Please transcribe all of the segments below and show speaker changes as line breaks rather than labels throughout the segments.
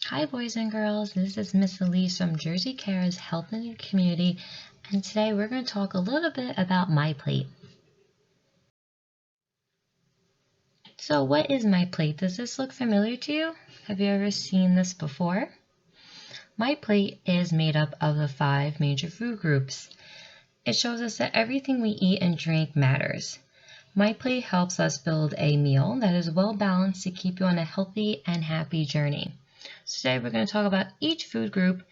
Hi boys and girls, this is Miss Alyse from Jersey Care's Health and Community, and today we're going to talk a little bit about MyPlate. So what is MyPlate? Does this look familiar to you? Have you ever seen this before? MyPlate is made up of the 5 major food groups. It shows us that everything we eat and drink matters. MyPlate helps us build a meal that is well balanced to keep you on a healthy and happy journey. So today we're going to talk about each food group.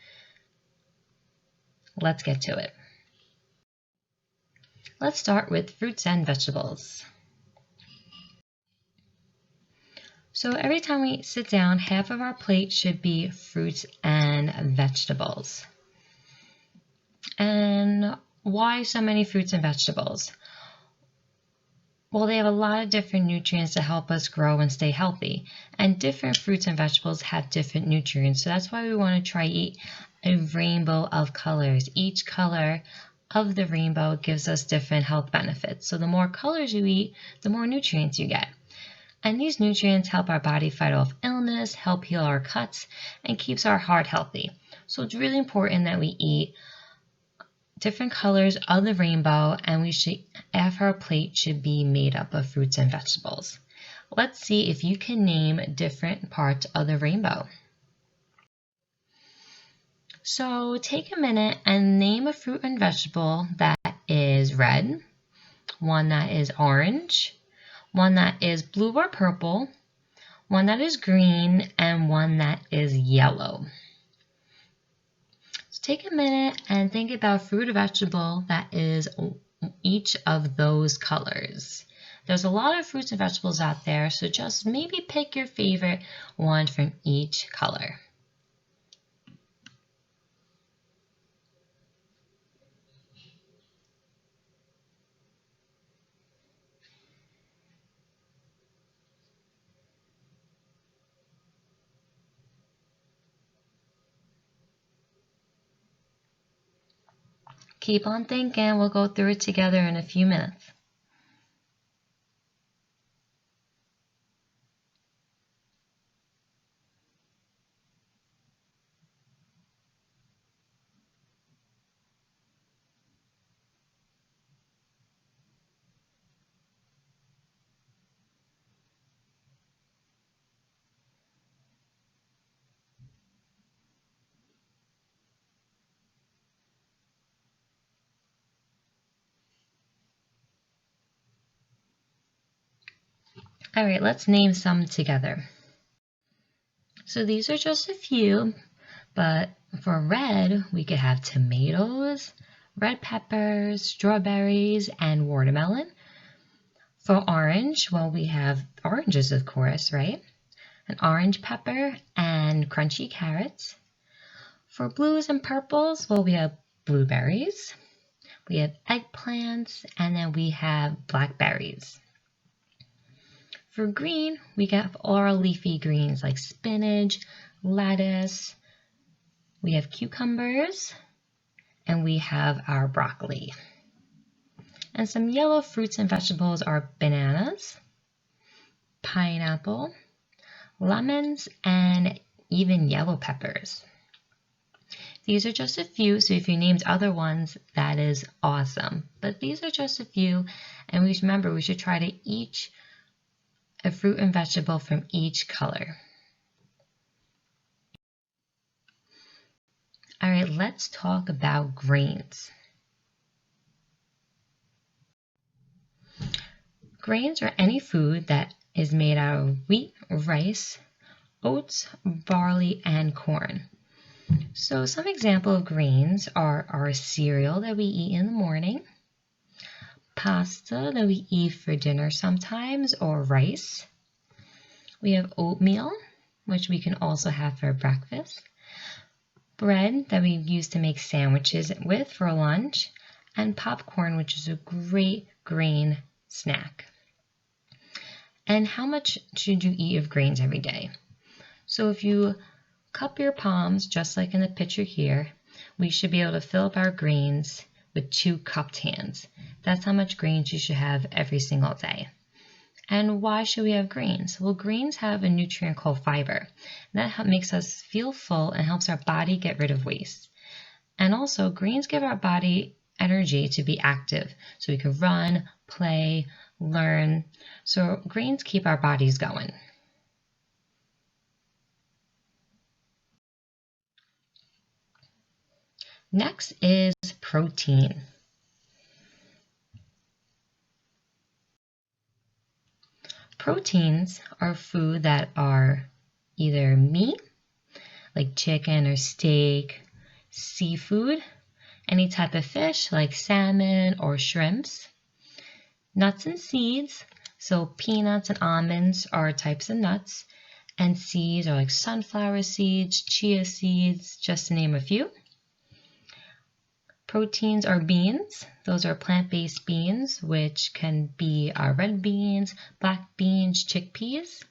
Let's get to it. Let's start with fruits and vegetables. So every time we sit down, half of our plate should be fruits and vegetables. And why so many fruits and vegetables? Well, they have a lot of different nutrients to help us grow and stay healthy. And different fruits and vegetables have different nutrients. So that's why we want to try eat a rainbow of colors. Each color of the rainbow gives us different health benefits. So the more colors you eat, the more nutrients you get. And these nutrients help our body fight off illness, help heal our cuts, and keeps our heart healthy. So it's really important that we eat different colors of the rainbow, and half our plate should be made up of fruits and vegetables. Let's see if you can name different parts of the rainbow. So take a minute and name a fruit and vegetable that is red, one that is orange, one that is blue or purple, one that is green, and one that is yellow. So take a minute and think about fruit or vegetable that is each of those colors. There's a lot of fruits and vegetables out there, so just maybe pick your favorite one from each color. Keep on thinking, we'll go through it together in a few minutes. All right, let's name some together. So these are just a few, but for red, we could have tomatoes, red peppers, strawberries, and watermelon. For orange, well, we have oranges, of course, right? An orange pepper and crunchy carrots. For blues and purples, well, we have blueberries, we have eggplants, and then we have blackberries. For green, we have all our leafy greens like spinach, lettuce, we have cucumbers, and we have our broccoli. And some yellow fruits and vegetables are bananas, pineapple, lemons, and even yellow peppers. These are just a few, so if you named other ones, that is awesome. But these are just a few, and remember, we should try to eat a fruit and vegetable from each color. All right, let's talk about grains. Grains are any food that is made out of wheat, rice, oats, barley, and corn. So some example of grains are our cereal that we eat in the morning, pasta that we eat for dinner sometimes, or rice. We have oatmeal, which we can also have for breakfast, bread that we use to make sandwiches with for lunch, and popcorn, which is a great grain snack. And how much should you eat of grains every day? So if you cup your palms, just like in the picture here, we should be able to fill up our grains with 2 cupped hands. That's how much grains you should have every single day. And why should we have greens? Well, greens have a nutrient called fiber. That makes us feel full and helps our body get rid of waste. And also, greens give our body energy to be active, so we can run, play, learn. So greens keep our bodies going. Next is protein. Proteins are food that are either meat, like chicken or steak, seafood, any type of fish like salmon or shrimps, nuts and seeds, so peanuts and almonds are types of nuts, and seeds are like sunflower seeds, chia seeds, just to name a few. Proteins are beans. Those are plant-based beans, which can be red beans, black beans, chickpeas,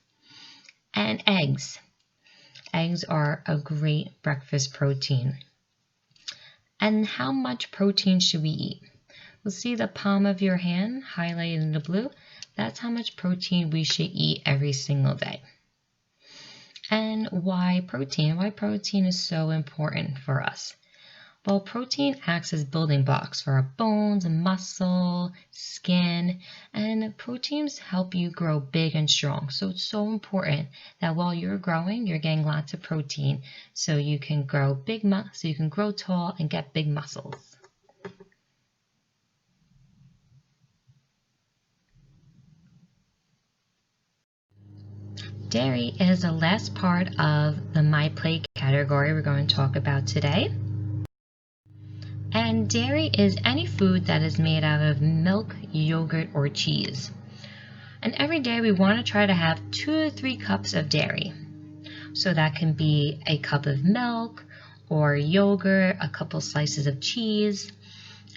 and eggs. Eggs are a great breakfast protein. And how much protein should we eat? We'll see the palm of your hand highlighted in the blue. That's how much protein we should eat every single day. And why protein? Why protein is so important for us? Well, protein acts as building blocks for our bones, muscle, skin, and proteins help you grow big and strong. So it's so important that while you're growing, you're getting lots of protein so you can grow so you can grow tall and get big muscles. Dairy is the last part of the MyPlate category we're going to talk about today. And dairy is any food that is made out of milk, yogurt, or cheese. And every day we want to try to have 2 to 3 cups of dairy. So that can be a cup of milk or yogurt, a couple slices of cheese.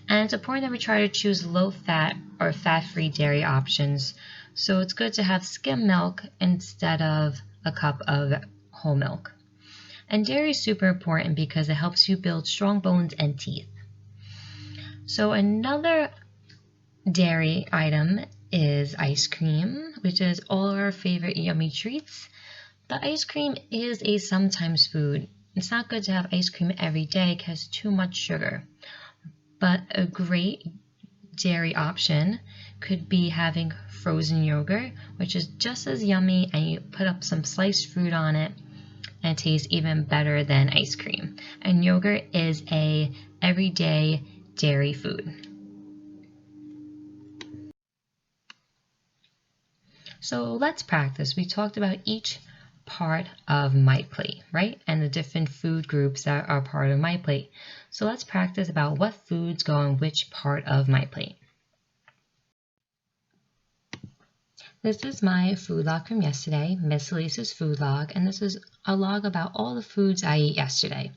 And it's important that we try to choose low-fat or fat-free dairy options. So it's good to have skim milk instead of a cup of whole milk. And dairy is super important because it helps you build strong bones and teeth. So another dairy item is ice cream, which is all our favorite yummy treats. The ice cream is a sometimes food. It's not good to have ice cream every day because it has too much sugar. But a great dairy option could be having frozen yogurt, which is just as yummy, and you put up some sliced fruit on it and it tastes even better than ice cream. And yogurt is a everyday dairy food. So let's practice. We talked about each part of MyPlate, right? And the different food groups that are part of MyPlate. So let's practice about what foods go on which part of MyPlate. This is my food log from yesterday, Miss Alyse's food log, and this is a log about all the foods I ate yesterday.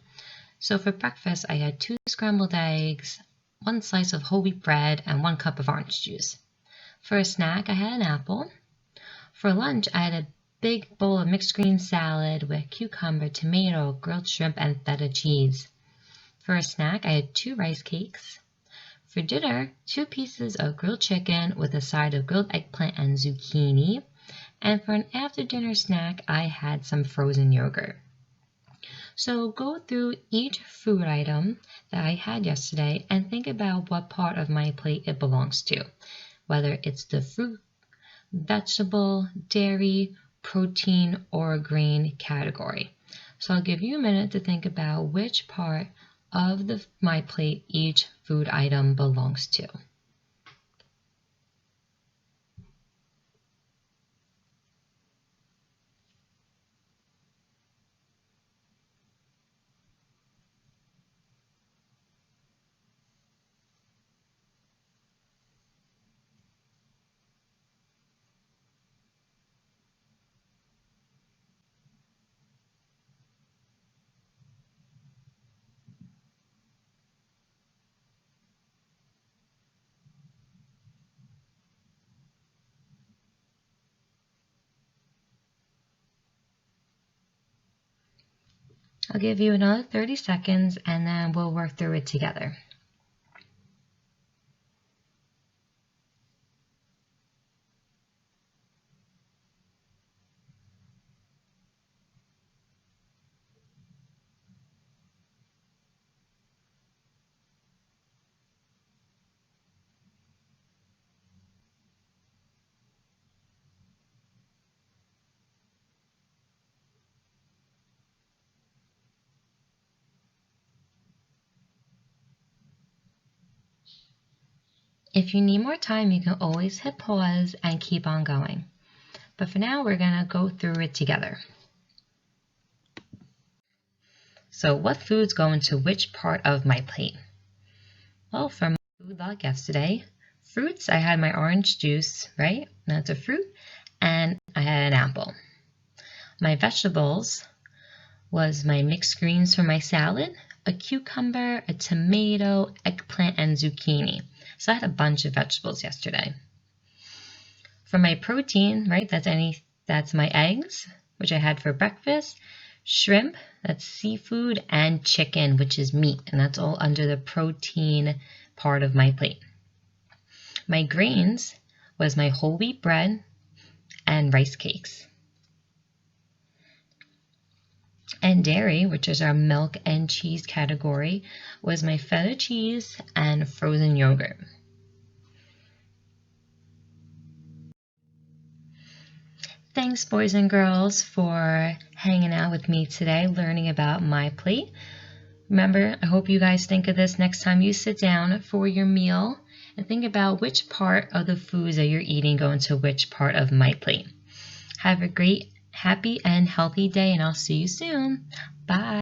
So for breakfast, I had 2 scrambled eggs, 1 slice of whole wheat bread, and 1 cup of orange juice. For a snack, I had an apple. For lunch, I had a big bowl of mixed green salad with cucumber, tomato, grilled shrimp, and feta cheese. For a snack, I had 2 rice cakes. For dinner, 2 pieces of grilled chicken with a side of grilled eggplant and zucchini. And for an after-dinner snack, I had some frozen yogurt. So go through each food item that I had yesterday and think about what part of my plate it belongs to, whether it's the fruit, vegetable, dairy, protein, or grain category. So I'll give you a minute to think about which part of my plate each food item belongs to. I'll give you another 30 seconds and then we'll work through it together. If you need more time, you can always hit pause and keep on going. But for now, we're going to go through it together. So what foods go into which part of my plate? Well, for my food log yesterday, fruits, I had my orange juice, right? That's a fruit. And I had an apple. My vegetables was my mixed greens for my salad, a cucumber, a tomato, eggplant, and zucchini. So I had a bunch of vegetables yesterday. For my protein, right, that's my eggs, which I had for breakfast, shrimp, that's seafood, and chicken, which is meat, and that's all under the protein part of my plate. My grains was my whole wheat bread and rice cakes. And dairy, which is our milk and cheese category, was my feta cheese and frozen yogurt. Thanks, boys and girls, for hanging out with me today, learning about MyPlate. Remember, I hope you guys think of this next time you sit down for your meal and think about which part of the foods that you're eating go into which part of MyPlate. Have a great, happy, and healthy day, and I'll see you soon. Bye.